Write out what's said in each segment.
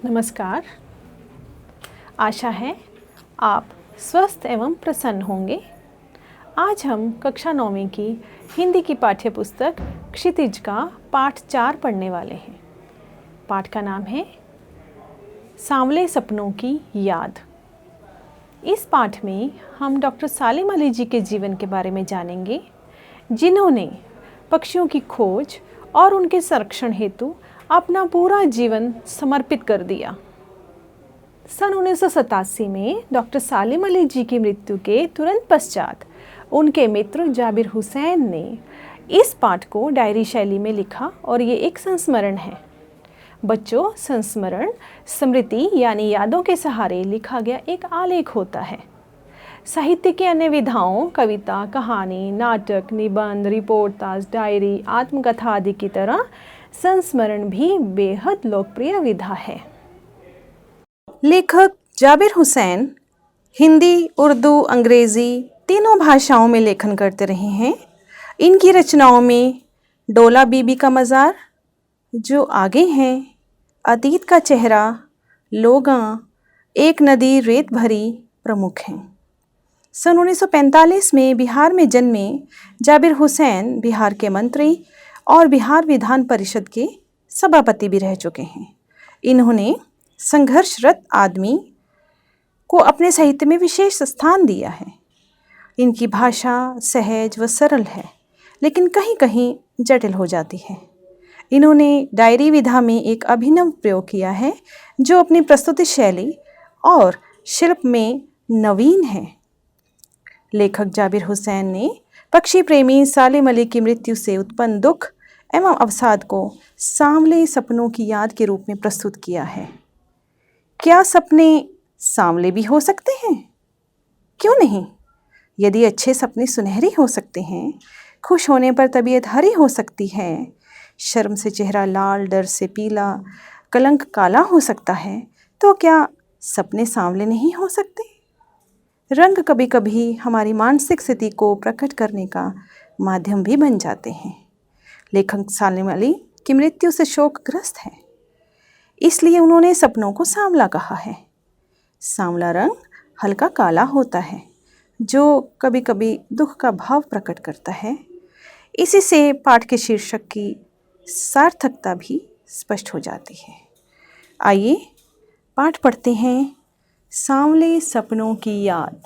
नमस्कार। आशा है आप स्वस्थ एवं प्रसन्न होंगे। आज हम कक्षा 9वीं की हिंदी की पाठ्य पुस्तक क्षितिज का पाठ 4 पढ़ने वाले हैं। पाठ का नाम है सांवले सपनों की याद। इस पाठ में हम डॉक्टर सालिम अली जी के जीवन के बारे में जानेंगे, जिन्होंने पक्षियों की खोज और उनके संरक्षण हेतु अपना पूरा जीवन समर्पित कर दिया। सन 1987 में डॉक्टर सालिम अली जी की मृत्यु के तुरंत पश्चात उनके मित्र जाबिर हुसैन ने इस पाठ को डायरी शैली में लिखा और ये एक संस्मरण है। बच्चों, संस्मरण स्मृति यानी यादों के सहारे लिखा गया एक आलेख होता है। साहित्य की अन्य विधाओं कविता, कहानी, नाटक, निबंध, रिपोर्टाज, डायरी, आत्मकथा आदि की तरह संस्मरण भी बेहद लोकप्रिय विधा है। लेखक जाबिर हुसैन हिंदी, उर्दू, अंग्रेज़ी तीनों भाषाओं में लेखन करते रहे हैं। इनकी रचनाओं में डोला बीबी का मज़ार, जो आगे हैं, अतीत का चेहरा, लोगां, एक नदी रेत भरी प्रमुख हैं। सन 1945 में बिहार में जन्मे जाबिर हुसैन बिहार के मंत्री और बिहार विधान परिषद के सभापति भी रह चुके हैं। इन्होंने संघर्षरत आदमी को अपने साहित्य में विशेष स्थान दिया है। इनकी भाषा सहज व सरल है, लेकिन कहीं कहीं जटिल हो जाती है। इन्होंने डायरी विधा में एक अभिनव प्रयोग किया है, जो अपनी प्रस्तुति शैली और शिल्प में नवीन है। लेखक जाबिर हुसैन ने पक्षी प्रेमी सालिम अली की मृत्यु से उत्पन्न दुख एवं अवसाद को सांवले सपनों की याद के रूप में प्रस्तुत किया है। क्या सपने सांवले भी हो सकते हैं? क्यों नहीं? यदि अच्छे सपने सुनहरी हो सकते हैं, खुश होने पर तबीयत हरी हो सकती है, शर्म से चेहरा लाल, डर से पीला, कलंक काला हो सकता है, तो क्या सपने सांवले नहीं हो सकते? रंग कभी कभी हमारी मानसिक स्थिति को प्रकट करने का माध्यम भी बन जाते हैं। लेखक सालिम अली की मृत्यु से शोकग्रस्त है, इसलिए उन्होंने सपनों को सांवला कहा है। सांवला रंग हल्का काला होता है, जो कभी कभी दुख का भाव प्रकट करता है। इसी से पाठ के शीर्षक की सार्थकता भी स्पष्ट हो जाती है। आइए पाठ पढ़ते हैं। सांवले सपनों की याद।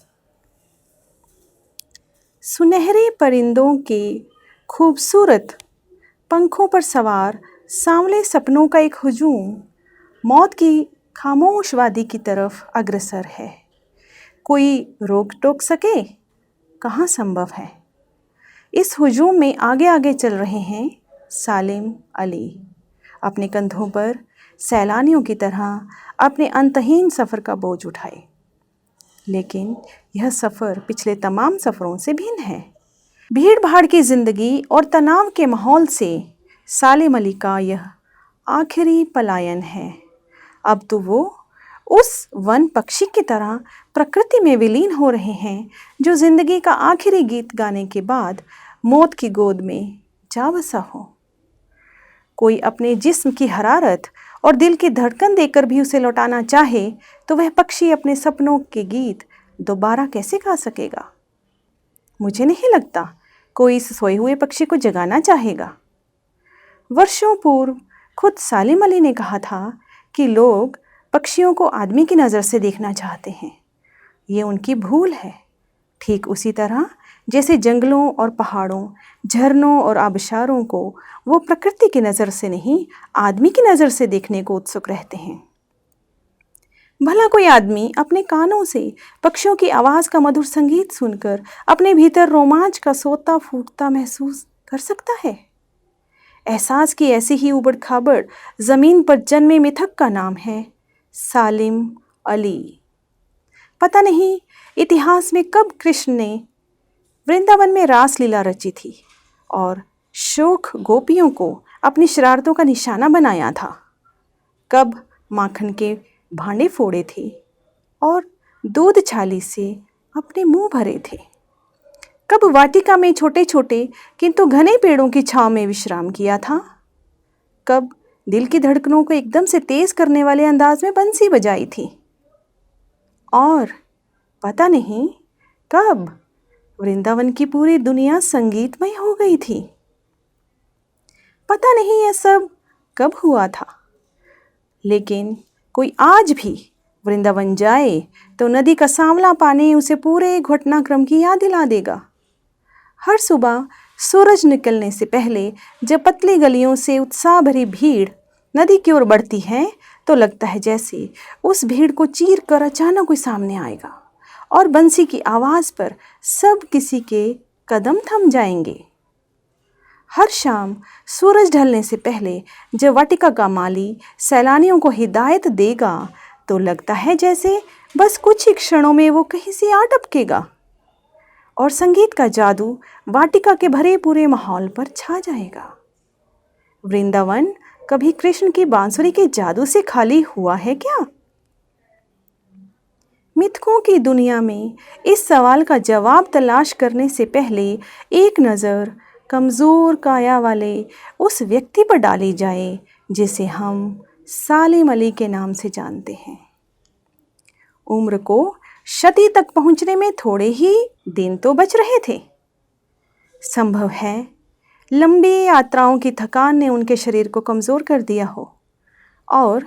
सुनहरे परिंदों के खूबसूरत पंखों पर सवार सांवले सपनों का एक हुजूम मौत की खामोश वादी की तरफ अग्रसर है। कोई रोक टोक सके? कहाँ संभव है। इस हुजूम में आगे आगे चल रहे हैं सालिम अली, अपने कंधों पर सैलानियों की तरह अपने अंतहीन सफ़र का बोझ उठाए। लेकिन यह सफ़र पिछले तमाम सफ़रों से भिन्न है। भीड़ भाड़ की ज़िंदगी और तनाव के माहौल से सालिम अली का यह आखिरी पलायन है। अब तो वो उस वन पक्षी की तरह प्रकृति में विलीन हो रहे हैं, जो ज़िंदगी का आखिरी गीत गाने के बाद मौत की गोद में जा बसा हो। कोई अपने जिस्म की हरारत और दिल की धड़कन देकर भी उसे लौटाना चाहे, तो वह पक्षी अपने सपनों के गीत दोबारा कैसे गा सकेगा? मुझे नहीं लगता कोई इस सोए हुए पक्षी को जगाना चाहेगा। वर्षों पूर्व खुद सालिम अली ने कहा था कि लोग पक्षियों को आदमी की नज़र से देखना चाहते हैं। ये उनकी भूल है। ठीक उसी तरह जैसे जंगलों और पहाड़ों, झरनों और आबशारों को वो प्रकृति की नज़र से नहीं, आदमी की नज़र से देखने को उत्सुक रहते हैं। भला कोई आदमी अपने कानों से पक्षियों की आवाज़ का मधुर संगीत सुनकर अपने भीतर रोमांच का सोता फूटता महसूस कर सकता है? एहसास की ऐसी ही उबड़ खाबड़ ज़मीन पर जन्मे मिथक का नाम है सालिम अली। पता नहीं इतिहास में कब कृष्ण ने वृंदावन में रासलीला रची थी और शोक गोपियों को अपनी शरारतों का निशाना बनाया था। कब माखन के भांडे फोड़े थे और दूध छाली से अपने मुंह भरे थे। कब वाटिका में छोटे छोटे किंतु घने पेड़ों की छांव में विश्राम किया था। कब दिल की धड़कनों को एकदम से तेज करने वाले अंदाज में बंसी बजाई थी। और पता नहीं कब वृंदावन की पूरी दुनिया संगीतमय हो गई थी। पता नहीं यह सब कब हुआ था, लेकिन कोई आज भी वृंदावन जाए तो नदी का सांवला पानी उसे पूरे घटनाक्रम की याद दिला देगा। हर सुबह सूरज निकलने से पहले जब पतली गलियों से उत्साह भरी भीड़ नदी की ओर बढ़ती है तो लगता है जैसे उस भीड़ को चीर कर अचानक कोई सामने आएगा और बंसी की आवाज़ पर सब किसी के कदम थम जाएंगे। हर शाम सूरज ढलने से पहले जब वाटिका का माली सैलानियों को हिदायत देगा तो लगता है जैसे बस कुछ ही क्षणों में वो कहीं से आ टपकेगा और संगीत का जादू वाटिका के भरे पूरे माहौल पर छा जाएगा। वृंदावन कभी कृष्ण की बांसुरी के जादू से खाली हुआ है क्या? मिथकों की दुनिया में इस सवाल का जवाब तलाश करने से पहले एक नज़र कमज़ोर काया वाले उस व्यक्ति पर डाली जाए जिसे हम सालिम अली के नाम से जानते हैं। उम्र को शती तक पहुंचने में थोड़े ही दिन तो बच रहे थे। संभव है लंबी यात्राओं की थकान ने उनके शरीर को कमज़ोर कर दिया हो और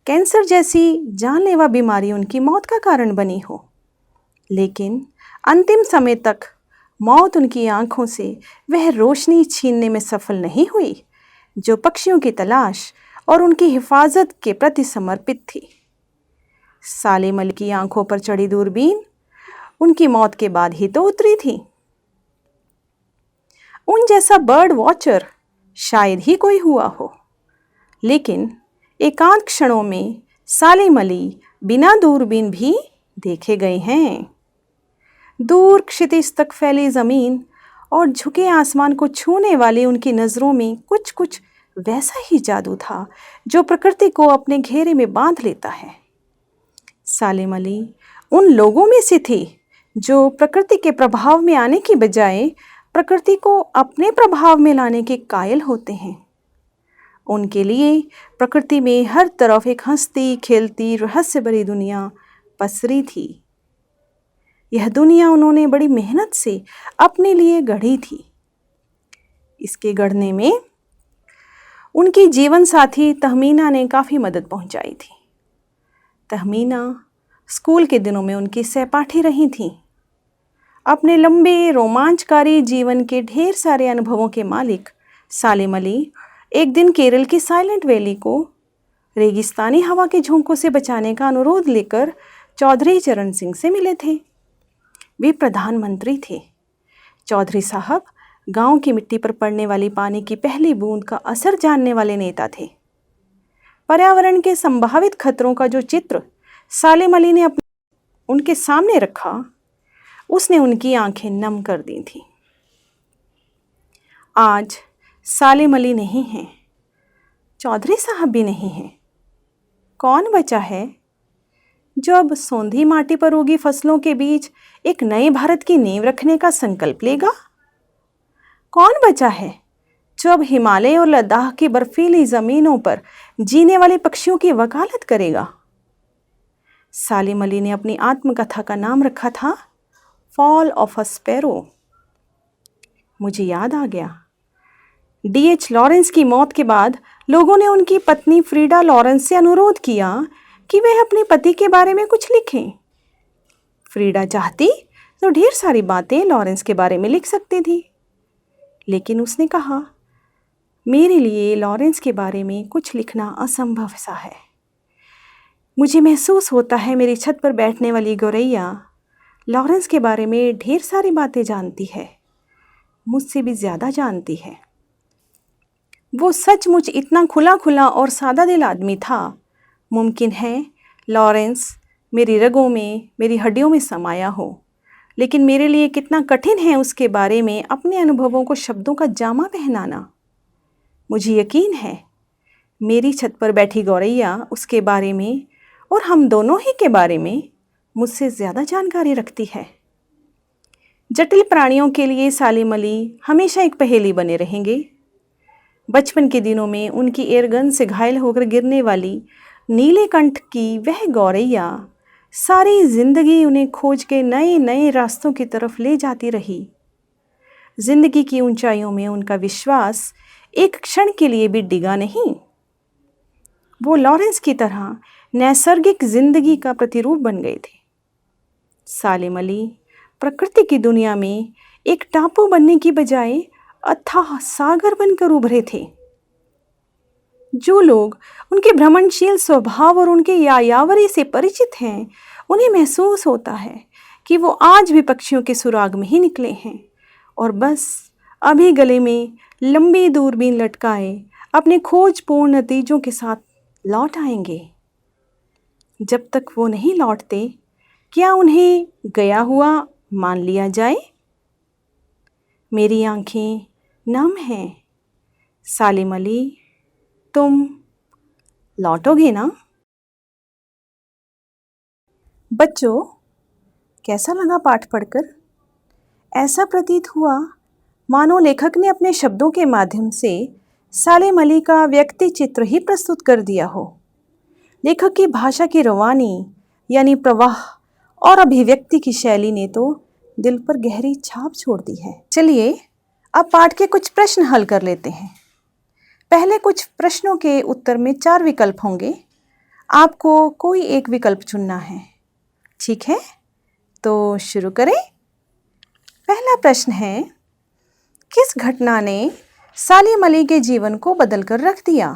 कैंसर जैसी जानलेवा बीमारी उनकी मौत का कारण बनी हो, लेकिन अंतिम समय तक मौत उनकी आंखों से वह रोशनी छीनने में सफल नहीं हुई जो पक्षियों की तलाश और उनकी हिफाजत के प्रति समर्पित थी। सालिम अली की आंखों पर चढ़ी दूरबीन उनकी मौत के बाद ही तो उतरी थी। उन जैसा बर्ड वॉचर शायद ही कोई हुआ हो, लेकिन एकांत क्षणों में सालिम अली बिना दूरबीन भी देखे गए हैं। दूर क्षितिज तक फैली ज़मीन और झुके आसमान को छूने वाली उनकी नज़रों में कुछ कुछ वैसा ही जादू था जो प्रकृति को अपने घेरे में बांध लेता है। सालिम अली उन लोगों में से थे जो प्रकृति के प्रभाव में आने की बजाय प्रकृति को अपने प्रभाव में लाने के कायल होते हैं। उनके लिए प्रकृति में हर तरफ एक हंसती खेलती रहस्य भरी दुनिया पसरी थी। यह दुनिया उन्होंने बड़ी मेहनत से अपने लिए गढ़ी थी। इसके गढ़ने में उनकी जीवन साथी तहमीना ने काफ़ी मदद पहुंचाई थी। तहमीना स्कूल के दिनों में उनकी सहपाठी रही थीं। अपने लंबे रोमांचकारी जीवन के ढेर सारे अनुभवों के मालिक सालिम अली एक दिन केरल की साइलेंट वैली को रेगिस्तानी हवा के झोंकों से बचाने का अनुरोध लेकर चौधरी चरण सिंह से मिले थे। वे प्रधानमंत्री थे। चौधरी साहब गांव की मिट्टी पर पड़ने वाली पानी की पहली बूंद का असर जानने वाले नेता थे। पर्यावरण के संभावित खतरों का जो चित्र सालिम अली ने उनके सामने रखा, उसने उनकी आंखें नम कर दी थीं। आज सालिम अली नहीं हैं, चौधरी साहब भी नहीं हैं। कौन बचा है जो अब सौंधी माटी पर उगी फसलों के बीच एक नए भारत की नींव रखने का संकल्प लेगा? कौन बचा है जो अब हिमालय और लद्दाख की बर्फीली ज़मीनों पर जीने वाले पक्षियों की वकालत करेगा? सालिम अली ने अपनी आत्मकथा का नाम रखा था फॉल ऑफ अ स्पैरो। मुझे याद आ गया, D.H. लॉरेंस की मौत के बाद लोगों ने उनकी पत्नी फ्रीडा लॉरेंस से अनुरोध किया कि वह अपने पति के बारे में कुछ लिखें। फ्रीडा चाहती तो ढेर सारी बातें लॉरेंस के बारे में लिख सकती थी, लेकिन उसने कहा, मेरे लिए लॉरेंस के बारे में कुछ लिखना असंभव सा है। मुझे महसूस होता है मेरी छत पर बैठने वाली गौरैया लॉरेंस के बारे में ढेर सारी बातें जानती है, मुझसे भी ज़्यादा जानती है। वो सचमुच इतना खुला खुला और सादा दिल आदमी था। मुमकिन है लॉरेंस मेरी रगों में, मेरी हड्डियों में समाया हो, लेकिन मेरे लिए कितना कठिन है उसके बारे में अपने अनुभवों को शब्दों का जामा पहनाना। मुझे यकीन है मेरी छत पर बैठी गौरैया उसके बारे में और हम दोनों ही के बारे में मुझसे ज़्यादा जानकारी रखती है। जटिल प्राणियों के लिए सालिम अली हमेशा एक पहेली बने रहेंगे। बचपन के दिनों में उनकी एयरगन से घायल होकर गिरने वाली नीलेकंठ की वह गौरैया सारी जिंदगी उन्हें खोज के नए नए रास्तों की तरफ ले जाती रही। जिंदगी की ऊंचाइयों में उनका विश्वास एक क्षण के लिए भी डिगा नहीं। वो लॉरेंस की तरह नैसर्गिक जिंदगी का प्रतिरूप बन गए थे। सालिम अली प्रकृति की दुनिया में एक टापू बनने की बजाय अथाह सागर बनकर उभरे थे। जो लोग उनके भ्रमणशील स्वभाव और उनके यायावरी से परिचित हैं, उन्हें महसूस होता है कि वो आज भी पक्षियों के सुराग में ही निकले हैं और बस अभी गले में लंबी दूरबीन लटकाए अपने खोजपूर्ण नतीजों के साथ लौट आएंगे। जब तक वो नहीं लौटते, क्या उन्हें गया हुआ मान लिया जाए? मेरी आंखें नम हैं। सालिम अली, तुम लौटोगे ना? बच्चों, कैसा लगा पाठ पढ़कर? ऐसा प्रतीत हुआ मानो लेखक ने अपने शब्दों के माध्यम से सालिम अली का व्यक्ति चित्र ही प्रस्तुत कर दिया हो। लेखक की भाषा की रवानी यानी प्रवाह और अभिव्यक्ति की शैली ने तो दिल पर गहरी छाप छोड़ दी है। चलिए अब पाठ के कुछ प्रश्न हल कर लेते हैं। पहले कुछ प्रश्नों के उत्तर में 4 विकल्प होंगे। आपको कोई एक विकल्प चुनना है। ठीक है, तो शुरू करें। पहला प्रश्न है, किस घटना ने सालिम अली के जीवन को बदल कर रख दिया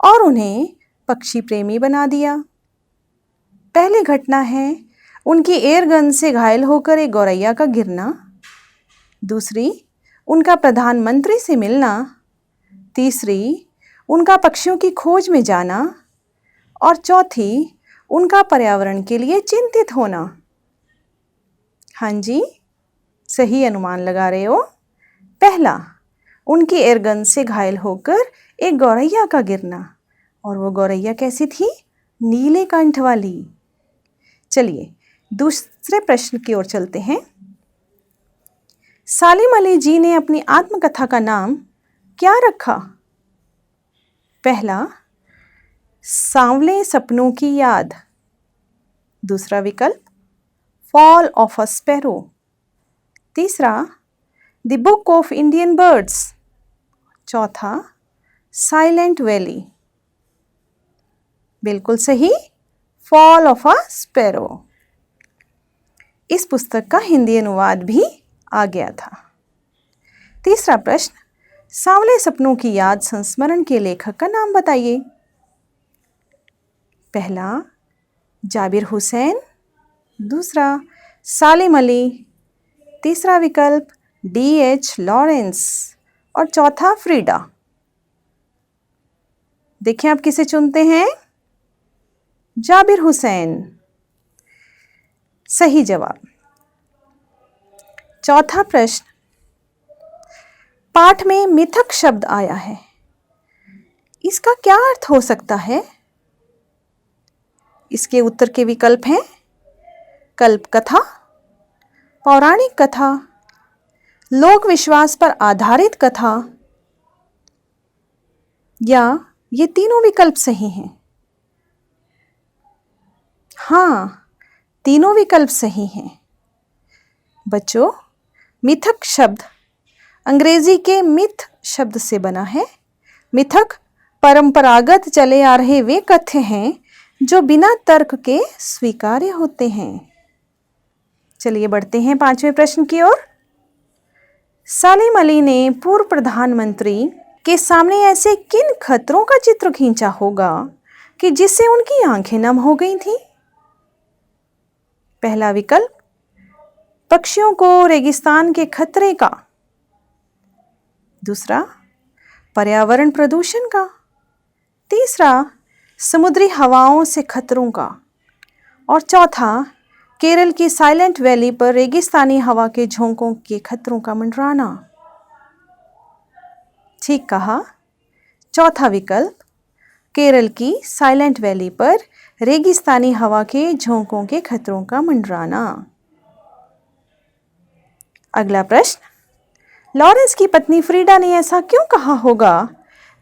और उन्हें पक्षी प्रेमी बना दिया? पहली घटना है उनकी एयरगन से घायल होकर एक गौरैया का गिरना। दूसरी, उनका प्रधानमंत्री से मिलना। तीसरी, उनका पक्षियों की खोज में जाना। और चौथी, उनका पर्यावरण के लिए चिंतित होना। हाँ जी, सही अनुमान लगा रहे हो। पहला, उनकी एयरगन से घायल होकर एक गौरैया का गिरना। और वो गौरैया कैसी थी? नीले कंठ वाली। चलिए दूसरे प्रश्न की ओर चलते हैं। सालिम अली जी ने अपनी आत्मकथा का नाम क्या रखा? पहला, सांवले सपनों की याद। दूसरा विकल्प, फॉल ऑफ अ स्पैरो। तीसरा, the book of Indian birds. चौथा, साइलेंट वैली। बिल्कुल सही, फॉल ऑफ अ स्पैरो। इस पुस्तक का हिंदी अनुवाद भी आ गया था। तीसरा प्रश्न, सांवले सपनों की याद संस्मरण के लेखक का नाम बताइए। पहला, जाबिर हुसैन। दूसरा, सालिम अली। तीसरा विकल्प, D.H. लॉरेंस। और चौथा, फ्रीडा। देखें आप किसे चुनते हैं? जाबिर हुसैन। सही जवाब। चौथा प्रश्न, पाठ में मिथक शब्द आया है, इसका क्या अर्थ हो सकता है? इसके उत्तर के विकल्प हैं कल्प कथा, पौराणिक कथा, लोक विश्वास पर आधारित कथा, या ये तीनों विकल्प सही हैं? हाँ, तीनों विकल्प सही हैं। बच्चों, मिथक शब्द अंग्रेजी के मिथ शब्द से बना है। मिथक परंपरागत चले आ रहे वे कथ्य हैं जो बिना तर्क के स्वीकार्य होते हैं। चलिए बढ़ते हैं 5वें प्रश्न की ओर। सालिम अली ने पूर्व प्रधानमंत्री के सामने ऐसे किन खतरों का चित्र खींचा होगा कि जिससे उनकी आंखें नम हो गई थीं? पहला विकल्प, पक्षियों को रेगिस्तान के खतरे का। दूसरा, पर्यावरण प्रदूषण का। तीसरा, समुद्री हवाओं से खतरों का। और चौथा, केरल की साइलेंट वैली पर रेगिस्तानी हवा के झोंकों के खतरों का मंडराना। ठीक कहा, चौथा विकल्प, केरल की साइलेंट वैली पर रेगिस्तानी हवा के झोंकों के खतरों का मंडराना। अगला प्रश्न, लॉरेंस की पत्नी फ्रीडा ने ऐसा क्यों कहा होगा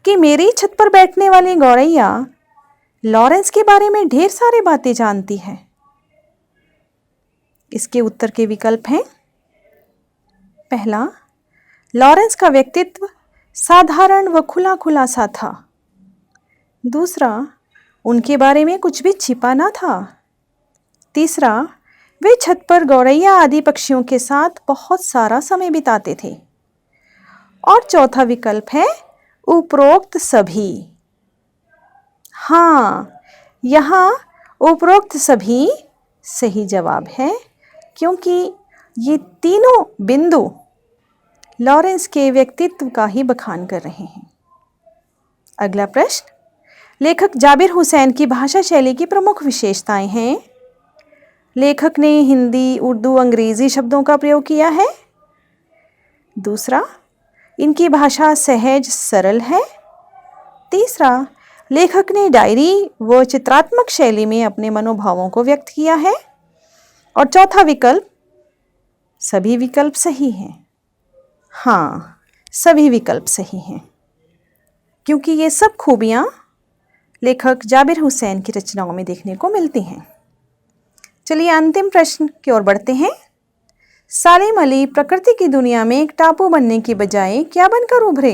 कि मेरी छत पर बैठने वाली गौरैया लॉरेंस के बारे में ढेर सारी बातें जानती है? इसके उत्तर के विकल्प हैं। पहला, लॉरेंस का व्यक्तित्व साधारण व खुला खुला सा था। दूसरा, उनके बारे में कुछ भी छिपा ना था। तीसरा, वे छत पर गौरैया आदि पक्षियों के साथ बहुत सारा समय बिताते थे। और चौथा विकल्प है उपरोक्त सभी। हाँ, यहाँ उपरोक्त सभी सही जवाब है, क्योंकि ये तीनों बिंदु लॉरेंस के व्यक्तित्व का ही बखान कर रहे हैं। अगला प्रश्न, लेखक जाबिर हुसैन की भाषा शैली की प्रमुख विशेषताएं हैं। लेखक ने हिंदी, उर्दू, अंग्रेजी शब्दों का प्रयोग किया है। दूसरा, इनकी भाषा सहज सरल है। तीसरा, लेखक ने डायरी व चित्रात्मक शैली में अपने मनोभावों को व्यक्त किया है। और चौथा विकल्प, सभी विकल्प सही हैं। हाँ, सभी विकल्प सही हैं, क्योंकि ये सब खूबियाँ लेखक जाबिर हुसैन की रचनाओं में देखने को मिलती हैं। चलिए अंतिम प्रश्न की ओर बढ़ते हैं। सालिम अली प्रकृति की दुनिया में एक टापू बनने की बजाय क्या बनकर उभरे?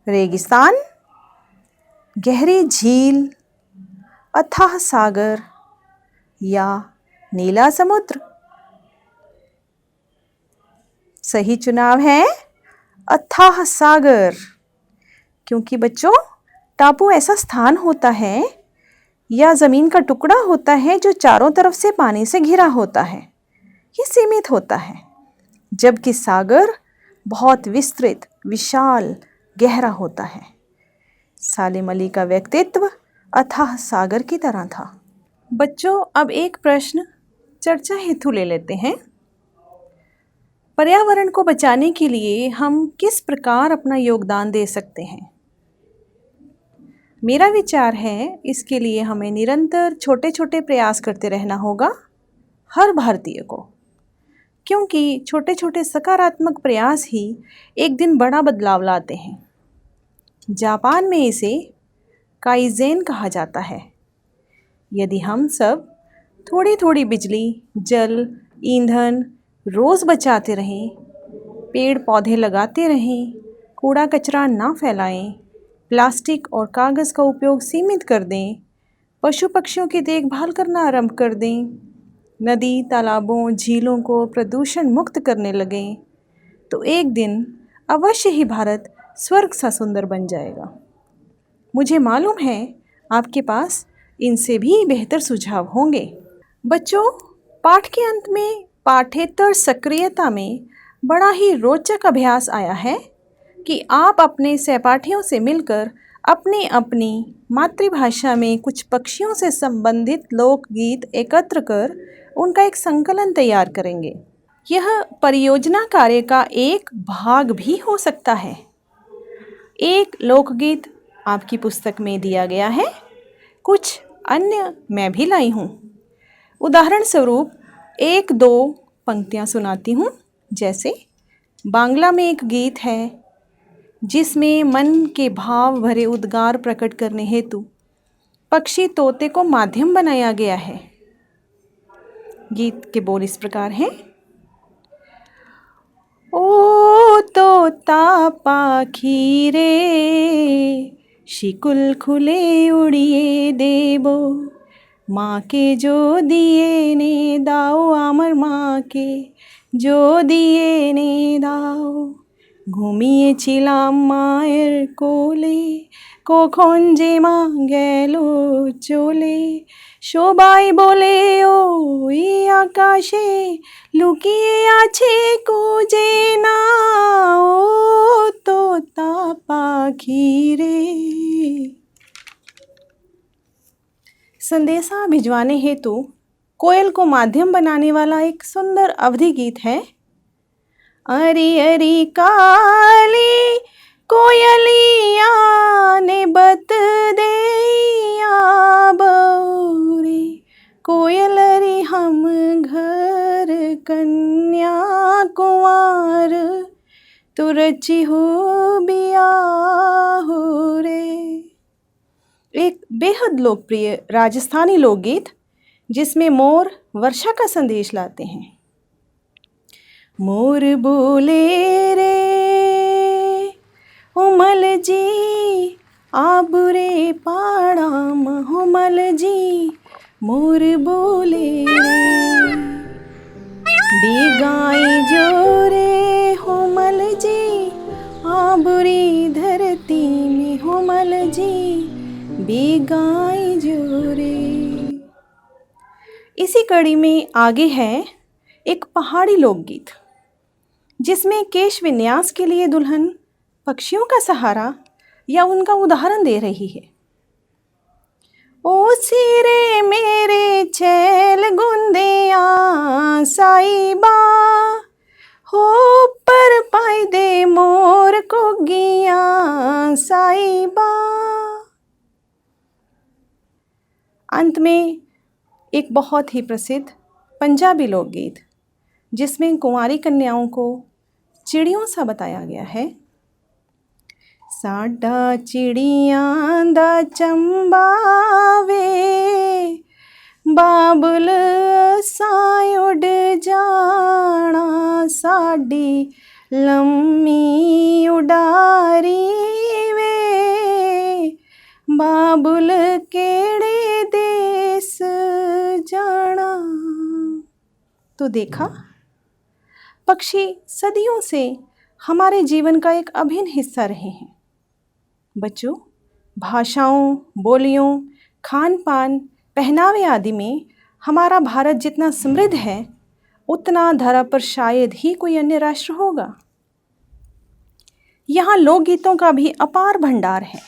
रेगिस्तान, गहरी झील, अथाह सागर या नीला समुद्र? सही चुनाव है अथाह सागर, क्योंकि बच्चों, टापू ऐसा स्थान होता है या ज़मीन का टुकड़ा होता है जो चारों तरफ से पानी से घिरा होता है। ये सीमित होता है, जबकि सागर बहुत विस्तृत, विशाल, गहरा होता है। सालिम अली का व्यक्तित्व अथाह सागर की तरह था। बच्चों, अब एक प्रश्न चर्चा हेतु ले लेते हैं। पर्यावरण को बचाने के लिए हम किस प्रकार अपना योगदान दे सकते हैं? मेरा विचार है, इसके लिए हमें निरंतर छोटे छोटे प्रयास करते रहना होगा, हर भारतीय को, क्योंकि छोटे छोटे सकारात्मक प्रयास ही एक दिन बड़ा बदलाव लाते हैं। जापान में इसे काइज़ेन कहा जाता है। यदि हम सब थोड़ी थोड़ी बिजली, जल, ईंधन रोज़ बचाते रहें, पेड़ पौधे लगाते रहें, कूड़ा कचरा ना फैलाएं, प्लास्टिक और कागज़ का उपयोग सीमित कर दें, पशु पक्षियों की देखभाल करना आरंभ कर दें, नदी, तालाबों, झीलों को प्रदूषण मुक्त करने लगें, तो एक दिन अवश्य ही भारत स्वर्ग सा सुंदर बन जाएगा। मुझे मालूम है आपके पास इनसे भी बेहतर सुझाव होंगे। बच्चों, पाठ के अंत में पाठ्येतर सक्रियता में बड़ा ही रोचक अभ्यास आया है कि आप अपने सहपाठियों से मिलकर अपनी अपनी मातृभाषा में कुछ पक्षियों से संबंधित लोकगीत एकत्र कर उनका एक संकलन तैयार करेंगे। यह परियोजना कार्य का एक भाग भी हो सकता है। एक लोकगीत आपकी पुस्तक में दिया गया है, कुछ अन्य मैं भी लाई हूँ। उदाहरण स्वरूप 1-2 पंक्तियाँ सुनाती हूँ। जैसे बांग्ला में एक गीत है जिसमें मन के भाव भरे उद्गार प्रकट करने हेतु पक्षी तोते को माध्यम बनाया गया है। गीत के बोल इस प्रकार हैं। ओ तोता पाखी रे, शिकुल खुले उड़िए देबो, माँ के जो दिए ने दाओ, आमर माँ के जो दिए ने दाओ, ঘুমিয়েছিলাম মায়ের কোলে, কখন যে মা গেল চলে, সবাই বলে ওই আকাশে লুকিয়ে আছে খুঁজে নাও, তোতা পাখি রে। संदेशा भिजवाने हेतु कोयल को माध्यम बनाने वाला एक सुंदर अवधि गीत है। अरे अरे काली कोयलिया ने बत देया बौरे, कोयल रे हम घर कन्या कुंवार, तुरची हो बियाहू रे। एक बेहद लोकप्रिय राजस्थानी लोकगीत जिसमें मोर वर्षा का संदेश लाते हैं। मोर बोले रे उमल जी आबुरे पाड़ाम हुमल जी, मोर बोले रे बेगाई जोरे हुमल जी आबुरी धरती में हुमल जी बेगाई जोरे। इसी कड़ी में आगे है एक पहाड़ी लोकगीत जिसमें केश विन्यास के लिए दुल्हन पक्षियों का सहारा या उनका उदाहरण दे रही है। ओ सिरे मेरे छैल गुंदिया साईबा हो पर पाई दे मोर को गिया साईबा। अंत में एक बहुत ही प्रसिद्ध पंजाबी लोकगीत जिसमें कुंवारी कन्याओं को चिड़ियों सा बताया गया है। साडा चिड़ियां दा चंबा वे बाबुल साई उड़ जाना, साडी लम्मी उडारी वे बाबुल केड़े देस जाना। तो देखा, पक्षी सदियों से हमारे जीवन का एक अभिन्न हिस्सा रहे हैं। बच्चों, भाषाओं, बोलियों, खान पान, पहनावे आदि में हमारा भारत जितना समृद्ध है उतना धरा पर शायद ही कोई अन्य राष्ट्र होगा। यहाँ लोकगीतों का भी अपार भंडार है।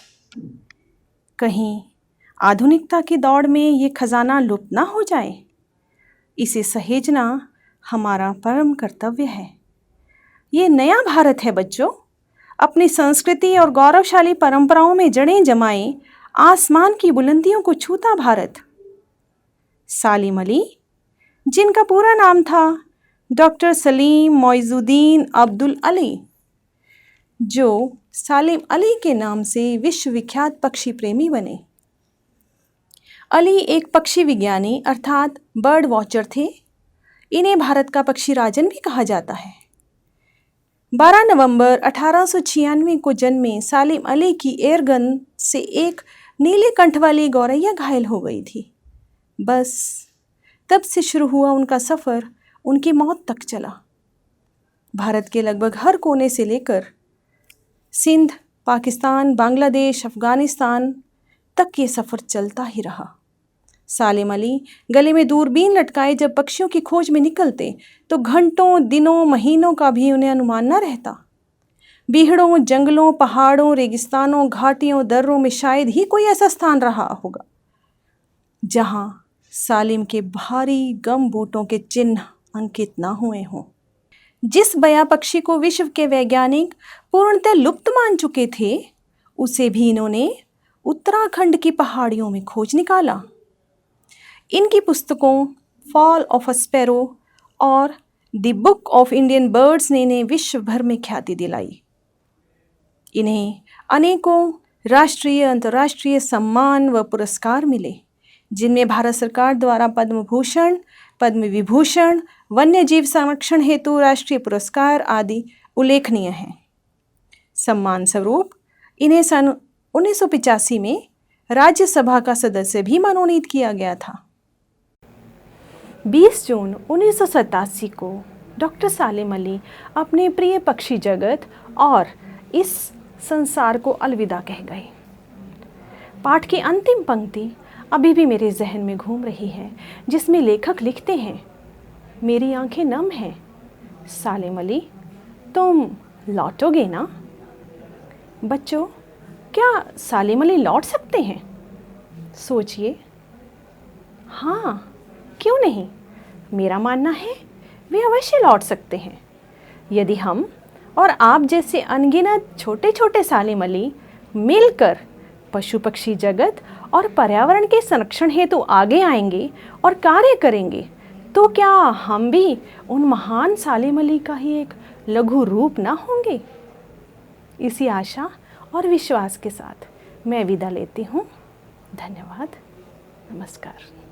कहीं आधुनिकता की दौड़ में ये खजाना लुप्त ना हो जाए, इसे सहेजना हमारा परम कर्तव्य है। ये नया भारत है बच्चों, अपनी संस्कृति और गौरवशाली परंपराओं में जड़ें जमाए आसमान की बुलंदियों को छूता भारत। सालिम अली, जिनका पूरा नाम था डॉक्टर सलीम मोइजुद्दीन अब्दुल अली, जो सालिम अली के नाम से विश्वविख्यात पक्षी प्रेमी बने। अली एक पक्षी विज्ञानी अर्थात बर्ड वॉचर थे। इन्हें भारत का पक्षी राजन भी कहा जाता है। 12 नवंबर 1896 को जन्मे सालिम अली की एयरगन से एक नीले कंठ वाली गौरैया घायल हो गई थी। बस तब से शुरू हुआ उनका सफ़र उनकी मौत तक चला। भारत के लगभग हर कोने से लेकर सिंध, पाकिस्तान, बांग्लादेश, अफ़गानिस्तान तक ये सफ़र चलता ही रहा। सालिम अली गले में दूरबीन लटकाए जब पक्षियों की खोज में निकलते तो घंटों, दिनों, महीनों का भी उन्हें अनुमान न रहता। बीहड़ों, जंगलों, पहाड़ों, रेगिस्तानों, घाटियों, दर्रों में शायद ही कोई ऐसा स्थान रहा होगा जहाँ सालिम के भारी गम बूटों के चिन्ह अंकित ना हुए हों। जिस बया पक्षी को विश्व के वैज्ञानिक पूर्णतः लुप्त मान चुके थे, उसे भी इन्होंने उत्तराखंड की पहाड़ियों में खोज निकाला। इनकी पुस्तकों फॉल ऑफ अ स्पैरो और the book of Indian birds ने इन्हें विश्व भर में ख्याति दिलाई। इन्हें अनेकों राष्ट्रीय, अंतर्राष्ट्रीय सम्मान व पुरस्कार मिले, जिनमें भारत सरकार द्वारा पद्म भूषण, पद्म विभूषण, वन्य जीव संरक्षण हेतु राष्ट्रीय पुरस्कार आदि उल्लेखनीय हैं। सम्मान स्वरूप इन्हें सन 1985 में राज्यसभा का सदस्य भी मनोनीत किया गया था। 20 जून 1987 को डॉक्टर सालिम अली अपने प्रिय पक्षी जगत और इस संसार को अलविदा कह गए। पाठ की अंतिम पंक्ति अभी भी मेरे जहन में घूम रही है, जिसमें लेखक लिखते हैं, मेरी आंखें नम हैं, सालिम अली तुम लौटोगे ना? बच्चों, क्या सालिम अली लौट सकते हैं? सोचिए। हाँ, क्यों नहीं? मेरा मानना है वे अवश्य लौट सकते हैं, यदि हम और आप जैसे अनगिनत छोटे छोटे सालिम अली मिलकर पशु पक्षी जगत और पर्यावरण के संरक्षण हेतु आगे आएंगे और कार्य करेंगे, तो क्या हम भी उन महान सालिम अली का ही एक लघु रूप ना होंगे? इसी आशा और विश्वास के साथ मैं विदा लेती हूँ। धन्यवाद। नमस्कार।